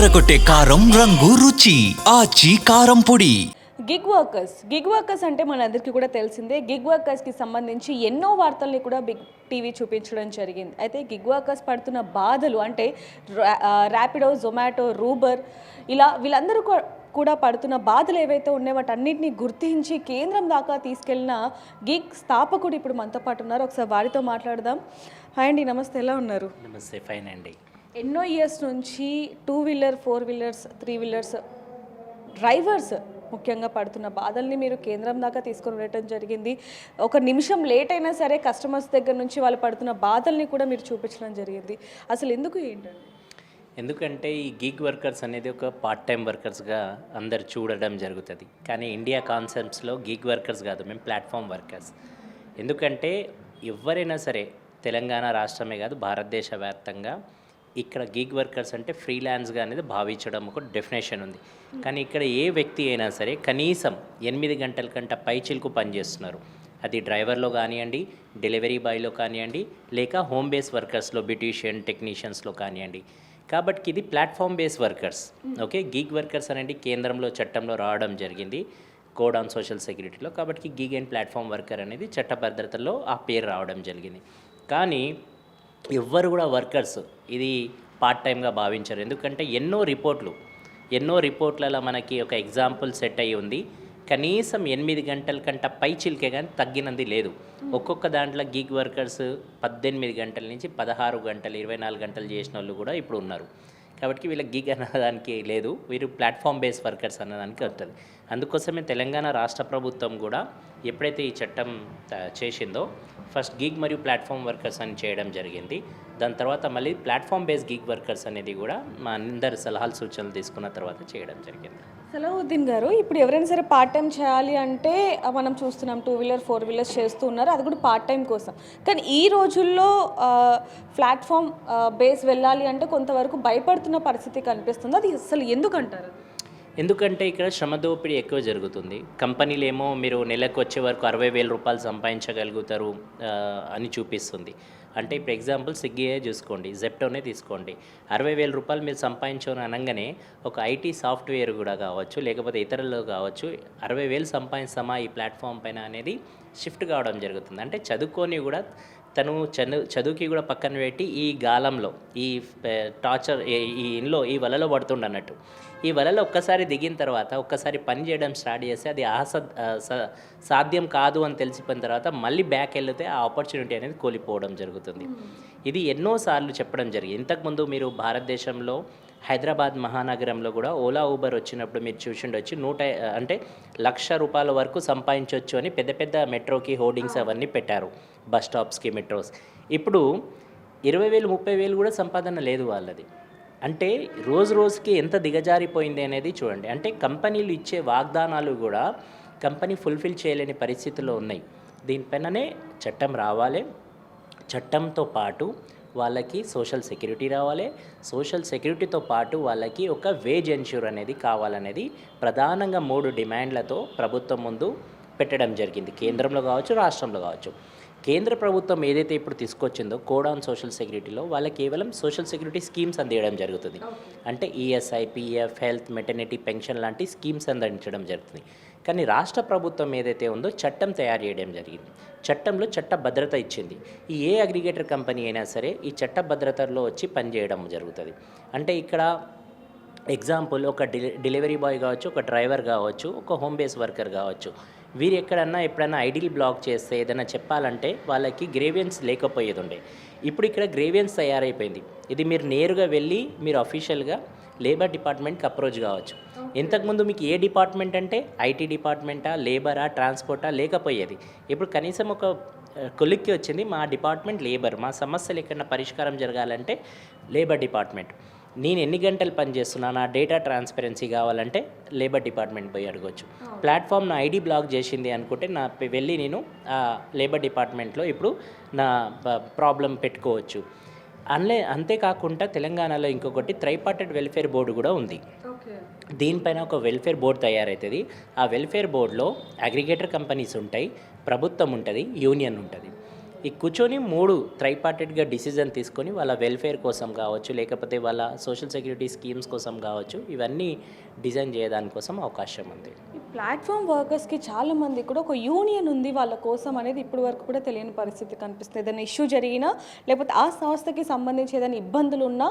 అదరగొట్టే కారం రంగు రుచి ఆచి కారం పొడి. గిగ్ వర్కర్స్ అంటే మనందరికీ కూడా తెలిసిందే. గిగ్ వర్కర్స్కి సంబంధించి ఎన్నో వార్తల్ని కూడా బిగ్ టీవీ చూపించడం జరిగింది. అయితే గిగ్ వర్కర్స్ పడుతున్న బాధలు అంటే ర్యాపిడో, జొమాటో, రూబర్ ఇలా వీళ్ళందరూ కూడా పడుతున్న బాధలు ఏవైతే ఉన్నాయో వాటన్నిటిని గుర్తించి కేంద్రం దాకా తీసుకెళ్లిన గిగ్ స్థాపకుడు ఇప్పుడు మనతో పాటు ఉన్నారు. ఒకసారి వారితో మాట్లాడదాం. హాయ్ అండి, నమస్తే, ఎలా ఉన్నారు? నమస్తే, ఫైన్ అండి. ఎన్నో ఇయర్స్ నుంచి 2 వీలర్, 4 వీలర్స్, 3 వీలర్స్ డ్రైవర్స్ ముఖ్యంగా పడుతున్న బాధల్ని మీరు కేంద్రం దాకా తీసుకొని వెళ్ళటం జరిగింది. ఒక నిమిషం లేట్ అయినా సరే కస్టమర్స్ దగ్గర నుంచి వాళ్ళు పడుతున్న బాధల్ని కూడా మీరు చూపించడం జరిగింది. అసలు ఎందుకు ఏంటండి? ఎందుకంటే ఈ గిగ్ వర్కర్స్ అనేది ఒక పార్ట్ టైం వర్కర్స్గా అందరు చూడడం జరుగుతుంది. కానీ ఇండియా కాన్సెప్ట్స్లో గిగ్ వర్కర్స్ కాదు, మేము ప్లాట్ఫామ్ వర్కర్స్. ఎందుకంటే ఎవరైనా సరే తెలంగాణ రాష్ట్రమే కాదు భారతదేశ వ్యాప్తంగా ఇక్కడ గిగ్ వర్కర్స్ అంటే ఫ్రీలాన్స్గా అనేది భావించడం ఒక డెఫినేషన్ ఉంది. కానీ ఇక్కడ ఏ వ్యక్తి అయినా సరే కనీసం 8 గంటల కంటే పైచిలకు పనిచేస్తున్నారు. అది డ్రైవర్లో కానివ్వండి, డెలివరీ బాయ్లో కానివ్వండి, లేక హోమ్ బేస్ వర్కర్స్లో, బ్యూటీషియన్, టెక్నీషియన్స్లో కానివ్వండి. కాబట్టి ఇది platform base workers. Okay, gig workers అనేది కేంద్రంలో చట్టంలో రావడం జరిగింది, కోడ్ ఆన్ సోషల్ సెక్యూరిటీలో. కాబట్టి గిగ్ అండ్ ప్లాట్ఫామ్ వర్కర్ అనేది చట్టభద్రతలో ఆ పేరు రావడం జరిగింది. కానీ ఎవ్వరు కూడా వర్కర్స్ ఇది పార్ట్ టైంగా భావించారు. ఎందుకంటే ఎన్నో రిపోర్ట్లలో మనకి ఒక ఎగ్జాంపుల్ సెట్ అయ్యి ఉంది. కనీసం 8 గంటల కంటే పై చిలికే కానీ తగ్గినది లేదు. ఒక్కొక్క దాంట్లో గిగ్ వర్కర్స్ 18 గంటల నుంచి 16 గంటలు, 24 గంటలు చేసిన వాళ్ళు కూడా ఇప్పుడు ఉన్నారు. కాబట్టి వీళ్ళకి గిగ్ అన్నదానికి లేదు, వీరు ప్లాట్ఫామ్ బేస్ వర్కర్స్ అన్నదానికి ఉంటుంది. అందుకోసమే తెలంగాణ రాష్ట్ర ప్రభుత్వం కూడా ఎప్పుడైతే ఈ చట్టం చేసిందో ఫస్ట్ గిగ్ మరియు ప్లాట్ఫామ్ వర్కర్స్ అని చేయడం జరిగింది. దాని తర్వాత మళ్ళీ ప్లాట్ఫామ్ బేస్ గిగ్ వర్కర్స్ అనేది కూడా మా అందరి సలహాలు సూచనలు తీసుకున్న తర్వాత చేయడం జరిగింది. సలావుద్దీన్ గారు, ఇప్పుడు ఎవరైనా సరే పార్ట్ టైం చేయాలి అంటే మనం చూస్తున్నాం 2 వీలర్, 4 వీలర్స్ చేస్తూ ఉన్నారు, అది కూడా పార్ట్ టైం కోసం. కానీ ఈ రోజుల్లో ప్లాట్ఫామ్ బేస్ వెళ్ళాలి అంటే కొంతవరకు భయపడుతున్న పరిస్థితి కనిపిస్తుంది. అది అసలు ఎందుకంటారు? ఎందుకంటే ఇక్కడ శ్రమ దోపిడీ ఎక్కువ జరుగుతుంది. కంపెనీలు ఏమో మీరు నెలకు వచ్చే వరకు 60,000 రూపాయలు సంపాదించగలుగుతారు అని చూపిస్తుంది. అంటే ఇప్పుడు ఎగ్జాంపుల్ స్విగ్గీయే చూసుకోండి, జెప్టోనే తీసుకోండి. 60,000 రూపాయలు మీరు సంపాదించని అనగానే ఒక ఐటీ సాఫ్ట్వేర్ కూడా కావచ్చు, లేకపోతే ఇతరులు కావచ్చు, 60,000 సంపాదిస్తామా ఈ ప్లాట్ఫామ్ పైన అనేది షిఫ్ట్ కావడం జరుగుతుంది. అంటే చదువుకొని కూడా తను చదువుకి కూడా పక్కన పెట్టి ఈ గాలంలో, ఈ టార్చర్, ఈ వలలో పడుతుండన్నట్టు. ఈ వలలో ఒక్కసారి దిగిన తర్వాత ఒక్కసారి పని చేయడం స్టార్ట్ చేస్తే అది సాధ్యం కాదు అని తెలిసిపోయిన తర్వాత మళ్ళీ బ్యాక్ వెళ్తే ఆ ఆపర్చునిటీ అనేది కోల్పోవడం జరుగుతుంది. ఇది ఎన్నోసార్లు చెప్పడం జరిగింది. ఇంతకుముందు మీరు భారతదేశంలో హైదరాబాద్ మహానగరంలో కూడా ఓలా, ఊబర్ వచ్చినప్పుడు మీరు చూసిండొచ్చు. 1,00,000 రూపాయల వరకు సంపాదించవచ్చు అని పెద్ద పెద్ద మెట్రోకి హోర్డింగ్స్ అవన్నీ పెట్టారు, బస్ స్టాప్స్కి, మెట్రోస్. ఇప్పుడు 20,000, 30,000 కూడా సంపాదన లేదు వాళ్ళది. అంటే రోజుకి ఎంత దిగజారిపోయింది అనేది చూడండి. అంటే కంపెనీలు ఇచ్చే వాగ్దానాలు కూడా కంపెనీ ఫుల్ఫిల్ చేయలేని పరిస్థితుల్లో ఉన్నాయి. దీనిపైననే చట్టం రావాలి. చట్టంతో పాటు వాళ్ళకి సోషల్ సెక్యూరిటీ రావాలి. సోషల్ సెక్యూరిటీతో పాటు వాళ్ళకి ఒక వేజ్ ఎన్ష్యూర్ అనేది కావాలనేది ప్రధానంగా 3 డిమాండ్లతో ప్రభుత్వం ముందు పెట్టడం జరిగింది. కేంద్రంలో కావచ్చు, రాష్ట్రంలో కావచ్చు. కేంద్ర ప్రభుత్వం ఏదైతే ఇప్పుడు తీసుకొచ్చిందో కోడ్ ఆన్ సోషల్ సెక్యూరిటీలో వాళ్ళకి కేవలం సోషల్ సెక్యూరిటీ స్కీమ్స్ అందించడం జరుగుతుంది. అంటే ESI, PF, health, maternity, pension లాంటి స్కీమ్స్ అందించడం జరుగుతుంది. కానీ రాష్ట్ర ప్రభుత్వం ఏదైతే ఉందో చట్టం తయారు చేయడం జరిగింది. చట్టంలో చట్ట భద్రత ఇచ్చింది. ఏ అగ్రిగేటర్ కంపెనీ అయినా సరే ఈ చట్ట భద్రతలో వచ్చి పనిచేయడం జరుగుతుంది. అంటే ఇక్కడ ఎగ్జాంపుల్ ఒక డెలివరీ బాయ్ కావచ్చు, ఒక డ్రైవర్ కావచ్చు, ఒక హోమ్ బేస్ వర్కర్ కావచ్చు, వీరు ఎప్పుడైనా ఐడీలు బ్లాక్ చేస్తే ఏదైనా చెప్పాలంటే వాళ్ళకి గ్రేవియన్స్ లేకపోయేది ఉండే. ఇప్పుడు ఇక్కడ గ్రేవియన్స్ తయారైపోయింది. ఇది మీరు నేరుగా వెళ్ళి మీరు అఫీషియల్గా లేబర్ డిపార్ట్మెంట్కి అప్రోచ్ కావచ్చు. ఇంతకుముందు మీకు ఏ డిపార్ట్మెంట్ అంటే ఐటీ డిపార్ట్మెంటా, లేబరా, ట్రాన్స్పోర్టా లేకపోయేది. ఇప్పుడు కనీసం ఒక కొలిక్కి వచ్చింది, మా డిపార్ట్మెంట్ లేబర్, మా సమస్యలు ఎక్కడైనా పరిష్కారం జరగాలంటే లేబర్ డిపార్ట్మెంట్. నేను ఎన్ని గంటలు పనిచేస్తున్నా, నా డేటా ట్రాన్స్పరెన్సీ కావాలంటే లేబర్ డిపార్ట్మెంట్ పోయి అడగవచ్చు. ప్లాట్ఫామ్ నా ఐడి బ్లాక్ చేసింది అనుకుంటే వెళ్ళి నేను లేబర్ డిపార్ట్మెంట్లో ఇప్పుడు నా ప్రాబ్లం పెట్టుకోవచ్చు. అంతేకాకుండా తెలంగాణలో ఇంకొకటి ట్రైపార్టెడ్ వెల్ఫేర్ బోర్డు కూడా ఉంది. దీనిపైన ఒక వెల్ఫేర్ బోర్డు తయారవుతుంది. ఆ వెల్ఫేర్ బోర్డులో అగ్రిగేటర్ కంపెనీస్ ఉంటాయి, ప్రభుత్వం ఉంటుంది, యూనియన్ ఉంటుంది. ఈ కూర్చొని 3 ట్రైపార్టెడ్గా డిసిజన్ తీసుకొని వాళ్ళ వెల్ఫేర్ కోసం కావచ్చు, లేకపోతే వాళ్ళ సోషల్ సెక్యూరిటీ స్కీమ్స్ కోసం కావచ్చు, ఇవన్నీ డిజైన్ చేయడానికి కోసం అవకాశం ఉంది. ఈ ప్లాట్ఫామ్ వర్కర్స్కి చాలా మంది కూడా ఒక యూనియన్ ఉంది వాళ్ళ కోసం అనేది ఇప్పటి వరకు కూడా తెలియని పరిస్థితి కనిపిస్తుంది. ఏదైనా ఇష్యూ జరిగినా లేకపోతే ఆ సంస్థకి సంబంధించి ఏదైనా ఇబ్బందులు ఉన్నా,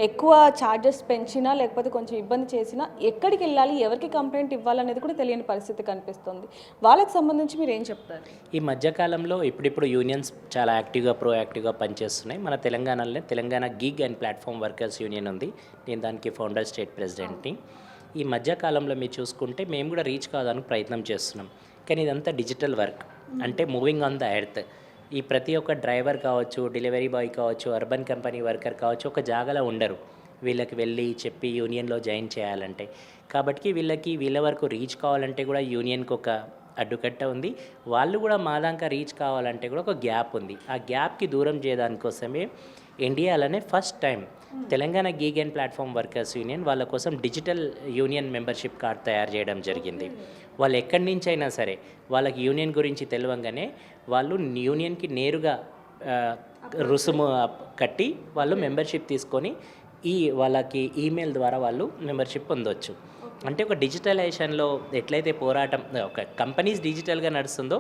ఎక్కువ ఛార్జెస్ పెంచినా లేకపోతే కొంచెం ఇబ్బంది చేసినా ఎక్కడికి వెళ్ళాలి, ఎవరికి కంప్లైంట్ ఇవ్వాలనేది కూడా తెలియని పరిస్థితి కనిపిస్తుంది. వాళ్ళకి సంబంధించి మీరు ఏం చెప్తారు? ఈ మధ్యకాలంలో ఇప్పుడిప్పుడు యూనియన్స్ చాలా యాక్టివ్గా ప్రోయాక్టివ్గా పనిచేస్తున్నాయి. మన తెలంగాణలో Telangana gig and platform workers union ఉంది. నేను దానికి ఫౌండర్ స్టేట్ ప్రెసిడెంట్ని. ఈ మధ్యకాలంలో మీరు చూసుకుంటే మేము కూడా రీచ్ కావడానికి ప్రయత్నం చేస్తున్నాం. కానీ ఇదంతా డిజిటల్ వర్క్, అంటే మూవింగ్ ఆన్ ద ఎర్త్. ఈ ప్రతి ఒక్క డ్రైవర్ కావచ్చు, డెలివరీ బాయ్ కావచ్చు, అర్బన్ కంపెనీ వర్కర్ కావచ్చు, ఒక జాగాలో ఉండరు. వీళ్ళకి వెళ్ళి చెప్పి యూనియన్లో జాయిన్ చేయాలంటే. కాబట్టి వీళ్ళ వరకు రీచ్ కావాలంటే కూడా యూనియన్కి ఒక అడ్డుకట్ట ఉంది. వాళ్ళు కూడా మా దాకా రీచ్ కావాలంటే కూడా ఒక గ్యాప్ ఉంది. ఆ గ్యాప్కి దూరం చేయడానికోసమే ఇండియాలోనే first time Telangana gig and platform workers union వాళ్ళ కోసం డిజిటల్ యూనియన్ మెంబర్షిప్ కార్డ్ తయారు చేయడం జరిగింది. వాళ్ళు ఎక్కడి నుంచి అయినా సరే వాళ్ళకి యూనియన్ గురించి తెలియంగానే వాళ్ళు యూనియన్కి నేరుగా రుసుము కట్టి వాళ్ళు మెంబర్షిప్ తీసుకొని వాళ్ళకి ఈమెయిల్ ద్వారా వాళ్ళు మెంబర్షిప్ పొందవచ్చు. అంటే ఒక డిజిటలైజేషన్లో ఎట్లయితే పోరాటం ఒక కంపెనీస్ డిజిటల్గా నడుస్తుందో,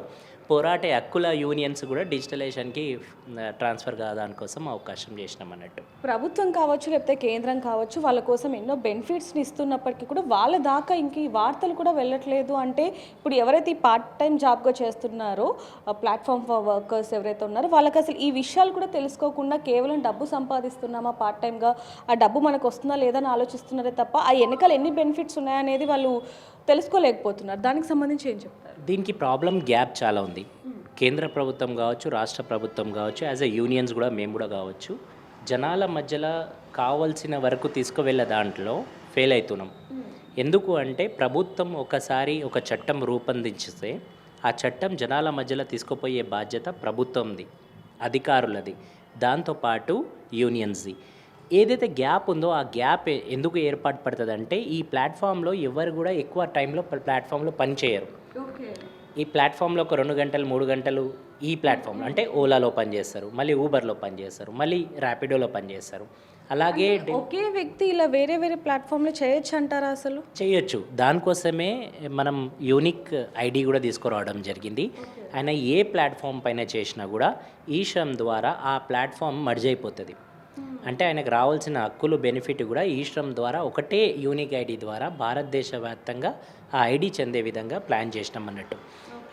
పోరాటే హక్కుల యూనియన్స్ కూడా డిజిటలైజేషన్కి ట్రాన్స్ఫర్ కావడానికి కోసం అవకాశం చేసినాం అన్నట్టు. ప్రభుత్వం కావచ్చు లేకపోతే కేంద్రం కావచ్చు వాళ్ళ కోసం ఎన్నో బెనిఫిట్స్ని ఇస్తున్నప్పటికీ కూడా వాళ్ళ దాకా ఇంక ఈ వార్తలు కూడా వెళ్ళట్లేదు. అంటే ఇప్పుడు ఎవరైతే ఈ పార్ట్ టైం జాబ్గా చేస్తున్నారో ప్లాట్ఫామ్ ఫర్ వర్కర్స్ ఎవరైతే ఉన్నారో వాళ్ళకి అసలు ఈ విషయాలు కూడా తెలుసుకోకుండా కేవలం డబ్బు సంపాదిస్తున్నామా పార్ట్ టైంగా, ఆ డబ్బు మనకు వస్తుందా లేదా అని ఆలోచిస్తున్నారే తప్ప ఆ వెనకాల ఎన్ని బెనిఫిట్స్ ఉన్నాయనేది వాళ్ళు తెలుసుకోలేకపోతున్నారు. దానికి సంబంధించి ఏం చెప్తారు? దీనికి ప్రాబ్లం గ్యాప్ చాలా ఉంది. కేంద్ర ప్రభుత్వం కావచ్చు, రాష్ట్ర ప్రభుత్వం కావచ్చు, యాజ్ ఎ యూనియన్స్ కూడా మేము కూడా కావచ్చు, జనాల మధ్యలో కావాల్సిన వరకు తీసుకువెళ్ళే దాంట్లో ఫెయిల్ అవుతున్నాం. ఎందుకు అంటే ప్రభుత్వం ఒకసారి ఒక చట్టం రూపొందించితే ఆ చట్టం జనాల మధ్యలో తీసుకుపోయే బాధ్యత ప్రభుత్వంది, అధికారులది, దాంతోపాటు యూనియన్స్ది. ఏదైతే గ్యాప్ ఉందో ఆ గ్యాప్ ఎందుకు ఏర్పాటు పడుతుంది అంటే ఈ ప్లాట్ఫామ్లో ఎవరు కూడా ఎక్కువ టైంలో ప్లాట్ఫామ్లో పని చేయరు. ఈ ప్లాట్ఫామ్లో ఒక 2 గంటలు 3 గంటలు ఈ ప్లాట్ఫామ్లో అంటే ఓలాలో పనిచేస్తారు, మళ్ళీ ఊబర్లో పనిచేస్తారు, మళ్ళీ ర్యాపిడోలో పనిచేస్తారు. అలాగే ఒకే వ్యక్తి ఇలా వేరే వేరే ప్లాట్ఫామ్లో చేయొచ్చు అంటారా? అసలు చేయొచ్చు. దానికోసమే మనం యూనిక్ ఐడి కూడా తీసుకురావడం జరిగింది. ఆయన ఏ ప్లాట్ఫామ్ పైన చేసినా కూడా ఈ శ్రమ్ ద్వారా ఆ ప్లాట్ఫామ్ మర్జ్ అయిపోతుంది. అంటే ఆయనకు రావాల్సిన హక్కులు బెనిఫిట్ కూడా ఈ శ్రమ్ ద్వారా ఒకటే యూనిక్ ఐడి ద్వారా భారతదేశ వ్యాప్తంగా ఆ ఐడి చెందే విధంగా ప్లాన్ చేసినాం అన్నట్టు.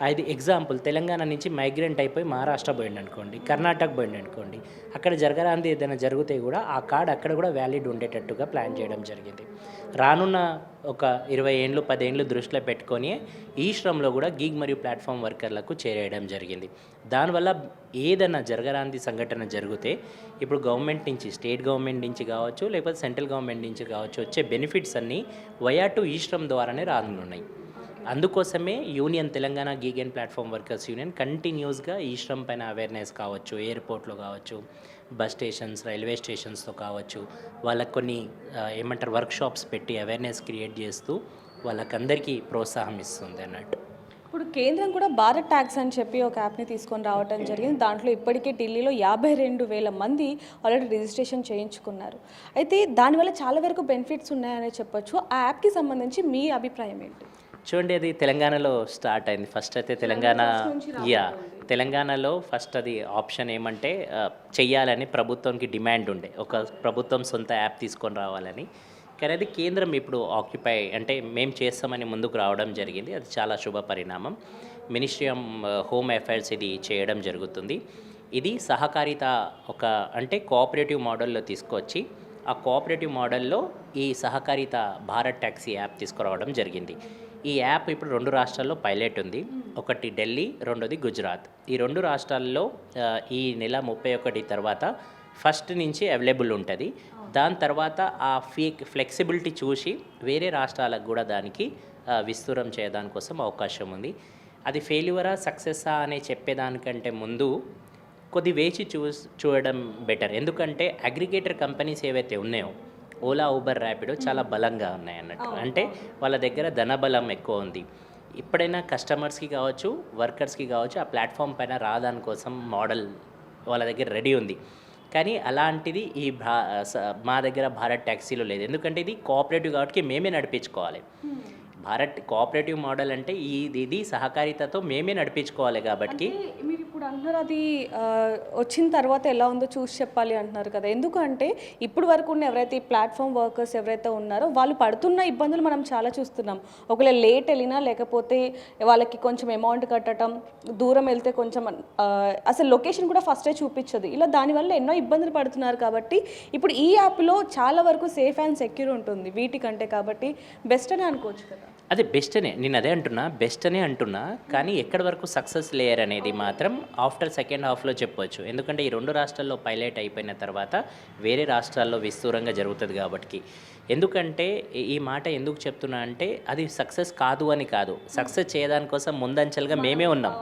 అది ఎగ్జాంపుల్ తెలంగాణ నుంచి మైగ్రెంట్ అయిపోయి మహారాష్ట్ర పోయింది అనుకోండి, కర్ణాటక పోయింది అనుకోండి, అక్కడ జరగరాంది ఏదైనా జరిగితే కూడా ఆ కార్డ్ అక్కడ కూడా వ్యాలిడ్ ఉండేటట్టుగా ప్లాన్ చేయడం జరిగింది. రానున్న ఒక 20 ఏళ్ళు 10 ఏళ్ళు దృష్టిలో పెట్టుకొని ఈ శ్రమ్లో కూడా గిగ్ మరియు ప్లాట్ఫామ్ వర్కర్లకు చేరేయడం జరిగింది. దానివల్ల ఏదైనా జరగరాంది సంఘటన జరిగితే ఇప్పుడు గవర్నమెంట్ నుంచి, స్టేట్ గవర్నమెంట్ నుంచి కావచ్చు లేకపోతే సెంట్రల్ గవర్నమెంట్ నుంచి కావచ్చు వచ్చే బెనిఫిట్స్ అన్నీ వయాటు ఈ శ్రమ్ ద్వారానే రానున్నాయి. అందుకోసమే union Telangana gig and platform workers union కంటిన్యూస్గా ఈ శ్రమ్ పైన అవేర్నెస్ కావచ్చు, ఎయిర్పోర్ట్లో కావచ్చు, బస్ స్టేషన్స్, రైల్వే స్టేషన్స్తో కావచ్చు, వాళ్ళకి కొన్ని ఏమంటారు వర్క్షాప్స్ పెట్టి అవేర్నెస్ క్రియేట్ చేస్తూ వాళ్ళకందరికీ ప్రోత్సాహం ఇస్తుంది అన్నట్టు. ఇప్పుడు కేంద్రం కూడా భారత్ ట్యాక్స్ అని చెప్పి ఒక యాప్ని తీసుకొని రావడం జరిగింది. దాంట్లో ఇప్పటికే ఢిల్లీలో 52,000 మంది ఆల్రెడీ రిజిస్ట్రేషన్ చేయించుకున్నారు. అయితే దానివల్ల చాలా వరకు బెనిఫిట్స్ ఉన్నాయని చెప్పొచ్చు. ఆ యాప్కి సంబంధించి మీ అభిప్రాయం ఏంటి? చూడండి, అది తెలంగాణలో స్టార్ట్ అయింది. ఫస్ట్ అయితే తెలంగాణలో ఫస్ట్ అది ఆప్షన్ ఏమంటే చెయ్యాలని ప్రభుత్వానికి డిమాండ్ ఉండే, ఒక ప్రభుత్వం సొంత యాప్ తీసుకొని రావాలని. కానీ అది కేంద్రం ఇప్పుడు ఆక్యుపై అంటే మేము చేస్తామని ముందుకు రావడం జరిగింది. అది చాలా శుభ పరిణామం. మినిస్ట్రీ ఆఫ్ హోమ్ అఫైర్స్ ఇది చేయడం జరుగుతుంది. ఇది సహకారిత ఒక అంటే కోఆపరేటివ్ మోడల్లో తీసుకొచ్చి ఆ కోఆపరేటివ్ మోడల్లో ఈ సహకారిత భారత్ ట్యాక్సీ యాప్ తీసుకురావడం జరిగింది. ఈ యాప్ ఇప్పుడు 2 రాష్ట్రాల్లో పైలట్ ఉంది. ఒకటి ఢిల్లీ, రెండోది గుజరాత్. ఈ 2 రాష్ట్రాల్లో ఈ నెల 31 తర్వాత ఫస్ట్ నుంచి అవైలబుల్ ఉంటుంది. దాని తర్వాత ఆ ఫ్లెక్సిబిలిటీ చూసి వేరే రాష్ట్రాలకు కూడా దానికి విస్తూరం చేయడానికోసం అవకాశం ఉంది. అది ఫెయిల్యూరా సక్సెస్సా అనే చెప్పేదానికంటే ముందు కొద్ది వేచి చూడడం బెటర్. ఎందుకంటే అగ్రిగేటర్ కంపెనీస్ ఏవైతే ఉన్నాయో ఓలా, ఊబర్, ర్యాపిడో చాలా బలంగా ఉన్నాయి అన్నట్టు. అంటే వాళ్ళ దగ్గర ధనబలం ఎక్కువ ఉంది. ఎప్పుడైనా కస్టమర్స్కి కావచ్చు, వర్కర్స్కి కావచ్చు, ఆ ప్లాట్ఫామ్ పైన రాదాని కోసం మోడల్ వాళ్ళ దగ్గర రెడీ ఉంది. కానీ అలాంటిది మా దగ్గర భారత్ ట్యాక్సీలో లేదు. ఎందుకంటే ఇది కోఆపరేటివ్ కాబట్టి మేమే నడిపించుకోవాలి. భారత్ కోఆపరేటివ్ మోడల్ అంటే ఇది సహకారితతో మేమే నడిపించుకోవాలి కాబట్టి. మీరు ఇప్పుడు అంటున్నారు అది వచ్చిన తర్వాత ఎలా ఉందో చూసి చెప్పాలి అంటున్నారు కదా. ఎందుకంటే ఇప్పుడు వరకు ఉన్న ఎవరైతే ఈ ప్లాట్ఫామ్ వర్కర్స్ ఎవరైతే ఉన్నారో వాళ్ళు పడుతున్న ఇబ్బందులు మనం చాలా చూస్తున్నాం. ఒకవేళ లేట్ వెళ్ళినా లేకపోతే వాళ్ళకి కొంచెం అమౌంట్ కట్టడం, దూరం వెళ్తే కొంచెం అసలు లొకేషన్ కూడా ఫస్టే చూపించదు. ఇలా దానివల్ల ఎన్నో ఇబ్బందులు పడుతున్నారు కాబట్టి ఇప్పుడు ఈ యాప్లో చాలా వరకు సేఫ్ అండ్ సెక్యూర్ ఉంటుంది వీటికంటే, కాబట్టి బెస్ట్ అని అనుకోవచ్చు కదా. అదే బెస్ట్ అనే నేను అదే అంటున్నా, బెస్ట్ అనే అంటున్నా. కానీ ఎక్కడి వరకు సక్సెస్ లేయర్ అనేది మాత్రం ఆఫ్టర్ సెకండ్ హాఫ్లో చెప్పవచ్చు. ఎందుకంటే ఈ 2 రాష్ట్రాల్లో పైలట్ అయిపోయిన తర్వాత వేరే రాష్ట్రాల్లో విస్తూరంగా జరుగుతుంది కాబట్టి. ఎందుకంటే ఈ మాట ఎందుకు చెప్తున్నా అంటే అది సక్సెస్ కాదు అని కాదు, సక్సెస్ చేయడానికోసం ముందంచెలుగా మేమే ఉన్నాం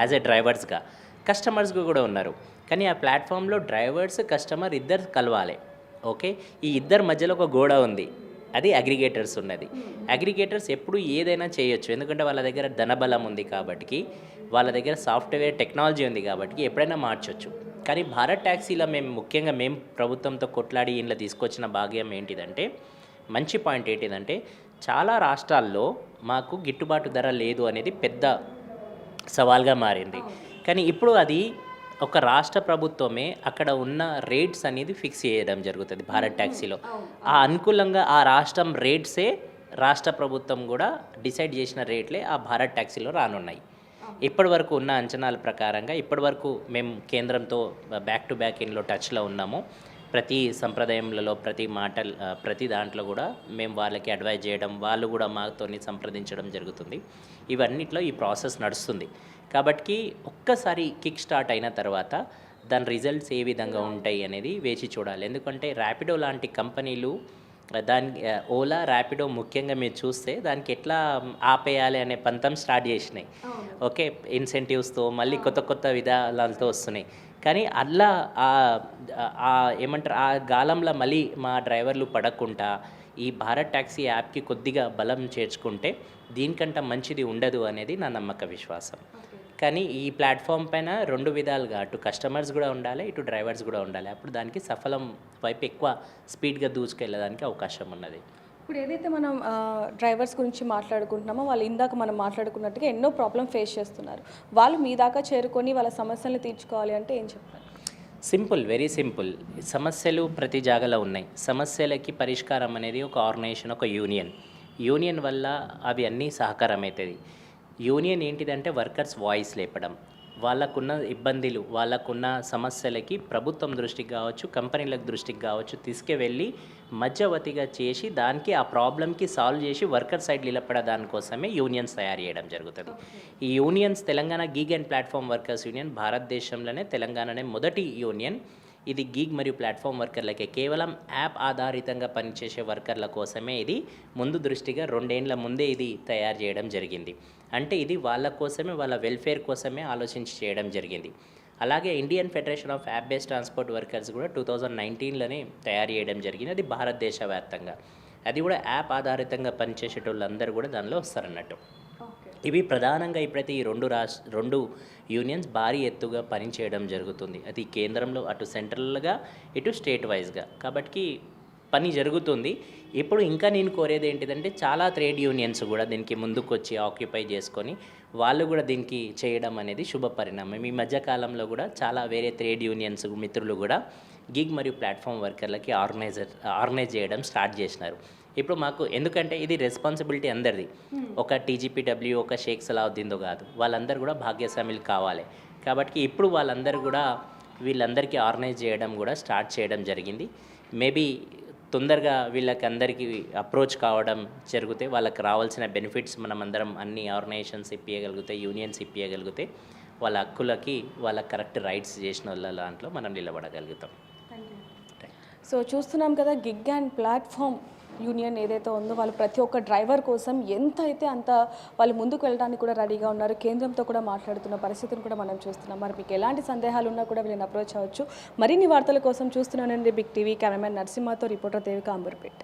యాజ్ ఎ డ్రైవర్స్గా. కస్టమర్స్గా కూడా ఉన్నారు. కానీ ఆ ప్లాట్ఫామ్లో డ్రైవర్స్ కస్టమర్ ఇద్దరు కలవాలి. ఓకే, ఈ ఇద్దరి మధ్యలో ఒక గోడ ఉంది, అది అగ్రిగేటర్స్ ఉన్నది. అగ్రిగేటర్స్ ఎప్పుడు ఏదైనా చేయొచ్చు, ఎందుకంటే వాళ్ళ దగ్గర ధనబలం ఉంది కాబట్టి, వాళ్ళ దగ్గర సాఫ్ట్వేర్ టెక్నాలజీ ఉంది కాబట్టి ఎప్పుడైనా మార్చొచ్చు. కానీ భారత్ ట్యాక్సీలో మేము ప్రభుత్వంతో కొట్లాడి ఇంట్లో తీసుకొచ్చిన భాగ్యం ఏంటిదంటే, మంచి పాయింట్ ఏంటిదంటే, చాలా రాష్ట్రాల్లో మాకు గిట్టుబాటు ధర లేదు అనేది పెద్ద సవాల్గా మారింది. కానీ ఇప్పుడు అది ఒక రాష్ట్ర ప్రభుత్వమే అక్కడ ఉన్న రేట్స్ అనేది ఫిక్స్ చేయడం జరుగుతుంది భారత్ ట్యాక్సీలో. ఆ అనుకూలంగా ఆ రాష్ట్రం రేట్సే రాష్ట్ర ప్రభుత్వం కూడా డిసైడ్ చేసిన రేట్లే ఆ భారత్ ట్యాక్సీలో రానున్నాయి. ఇప్పటి వరకు ఉన్న అంచనాల ప్రకారంగా ఇప్పటి వరకు మేము కేంద్రంతో బ్యాక్ టు బ్యాక్ ఇన్లో టచ్లో ఉన్నాము. ప్రతి సంప్రదాయంలో ప్రతి దాంట్లో కూడా మేము వాళ్ళకి అడ్వైజ్ చేయడం, వాళ్ళు కూడా మాతోని సంప్రదించడం జరుగుతుంది. ఇవన్నిట్లో ఈ ప్రాసెస్ నడుస్తుంది. కాబట్టి ఒక్కసారి కిక్ స్టార్ట్ అయిన తర్వాత దాని రిజల్ట్స్ ఏ విధంగా ఉంటాయి అనేది వేచి చూడాలి. ఎందుకంటే ర్యాపిడో లాంటి కంపెనీలు ఓలా, ర్యాపిడో ముఖ్యంగా మీరు చూస్తే దానికి ఎట్లా ఆపేయాలి అనే పంతం స్టార్ట్ చేసినాయి. ఓకే, ఇన్సెంటివ్స్తో మళ్ళీ కొత్త విధానాలతో వస్తున్నాయి. కానీ అలా ఏమంటారు, ఆ గాలంలో మళ్ళీ మా డ్రైవర్లు పడకుండా ఈ భారత్ ట్యాక్సీ యాప్కి కొద్దిగా బలం చేర్చుకుంటే దీనికంటే మంచిది ఉండదు అనేది నా నమ్మక విశ్వాసం. కానీ ఈ ప్లాట్ఫామ్ పైన 2 విధాలుగా, అటు కస్టమర్స్ కూడా ఉండాలి, ఇటు డ్రైవర్స్ కూడా ఉండాలి. అప్పుడు దానికి సఫలం వైపు ఎక్కువ స్పీడ్గా దూసుకెళ్ళడానికి అవకాశం ఉన్నది. ఇప్పుడు ఏదైతే మనం డ్రైవర్స్ గురించి మాట్లాడుకుంటున్నామో వాళ్ళు ఇందాక మనం మాట్లాడుకున్నట్టుగా ఎన్నో ప్రాబ్లమ్ ఫేస్ చేస్తున్నారు. వాళ్ళు మీ దాకా చేరుకొని వాళ్ళ సమస్యలను తీర్చుకోవాలి అంటే ఏం చెప్తారు? Simple, very simple. సమస్యలు ప్రతి జాగాలో ఉన్నాయి. సమస్యలకి పరిష్కారం అనేది ఒక ఆర్గనైజేషన్, ఒక యూనియన్ వల్ల అవి అన్నీ సహకారం అవుతుంది. యూనియన్ ఏంటిదంటే వర్కర్స్ వాయిస్ లేపడం, వాళ్ళకున్న ఇబ్బందులు, వాళ్ళకున్న సమస్యలకి ప్రభుత్వం దృష్టికి కావచ్చు, కంపెనీల దృష్టికి కావచ్చు తీసుకువెళ్ళి మధ్యవర్తిగా చేసి దానికి ఆ ప్రాబ్లంకి సాల్వ్ చేసి వర్కర్ సైడ్ నిలబడ దానికోసమే యూనియన్స్ తయారు చేయడం జరుగుతుంది. ఈ unions Telangana gig and platform workers union భారతదేశంలోనే తెలంగాణనే మొదటి యూనియన్. ఇది గిగ్ మరియు ప్లాట్ఫామ్ వర్కర్లకే, కేవలం యాప్ ఆధారితంగా పనిచేసే వర్కర్ల కోసమే ఇది ముందు దృష్టిగా 2 ఏళ్ల ముందే ఇది తయారు చేయడం జరిగింది. అంటే ఇది వాళ్ళ కోసమే, వాళ్ళ వెల్ఫేర్ కోసమే ఆలోచించి చేయడం జరిగింది. అలాగే Indian federation of app based transport workers కూడా 2019లోనే తయారు చేయడం జరిగింది. అది భారతదేశ వ్యాప్తంగా, అది కూడా యాప్ ఆధారితంగా పనిచేసేటోళ్ళందరూ కూడా దానిలో వస్తారన్నట్టు. ఇవి ప్రధానంగా ఇప్పుడైతే ఈ 2 యూనియన్స్ భారీ ఎత్తుగా పనిచేయడం జరుగుతుంది. అది కేంద్రంలో అటు సెంట్రల్గా ఇటు స్టేట్ వైజ్గా, కాబట్టి పని జరుగుతుంది. ఇప్పుడు ఇంకా నేను కోరేది ఏంటిదంటే చాలా ట్రేడ్ యూనియన్స్ కూడా దీనికి ముందుకు వచ్చి ఆక్యుపై చేసుకొని వాళ్ళు కూడా దీనికి చేయడం అనేది శుభ పరిణామం. ఈ మధ్యకాలంలో కూడా చాలా వేరే ట్రేడ్ యూనియన్స్ మిత్రులు కూడా గిగ్ మరియు ప్లాట్ఫామ్ వర్కర్లకి ఆర్గనైజ్ చేయడం స్టార్ట్ చేసినారు. ఇప్పుడు మాకు ఎందుకంటే ఇది రెస్పాన్సిబిలిటీ అందరిది, ఒక టీజీపీడబ్ల్యూ, ఒక షేక్ సలావుద్దీన్తో కాదు, వాళ్ళందరూ కూడా భాగ్యస్వాములు కావాలి. కాబట్టి ఇప్పుడు వీళ్ళందరికీ ఆర్గనైజ్ చేయడం కూడా స్టార్ట్ చేయడం జరిగింది. మేబీ తొందరగా వీళ్ళకి అందరికీ అప్రోచ్ కావడం జరిగితే వాళ్ళకి రావాల్సిన బెనిఫిట్స్ మనం అందరం అన్ని ఆర్గనైజేషన్స్ ఇప్పించగలిగితే, యూనియన్స్ ఇప్పించగలిగితే వాళ్ళ హక్కులకి వాళ్ళ కరెక్ట్ రైట్స్ చేసిన వాళ్ళ దాంట్లో మనం నిలబడగలుగుతాం. సో చూస్తున్నాం కదా, గిగ్ అండ్ ప్లాట్ఫామ్ యూనియన్ ఏదైతే ఉందో వాళ్ళు ప్రతి ఒక్క డ్రైవర్ కోసం ఎంత అయితే అంత వాళ్ళు ముందుకు వెళ్ళడానికి కూడా రెడీగా ఉన్నారు. కేంద్రంతో కూడా మాట్లాడుతున్న పరిస్థితిని కూడా మనం చూస్తున్నాం. మరి మీకు ఎలాంటి సందేహాలు ఉన్నా కూడా వీళ్ళని అప్రోచ్ అవ్వచ్చు. మరిన్ని వార్తల కోసం చూస్తున్నానండి బిగ్ టీవీ. కెమెరామెన్ నరసింహతో రిపోర్టర్ దేవిక అంబర్పేట్.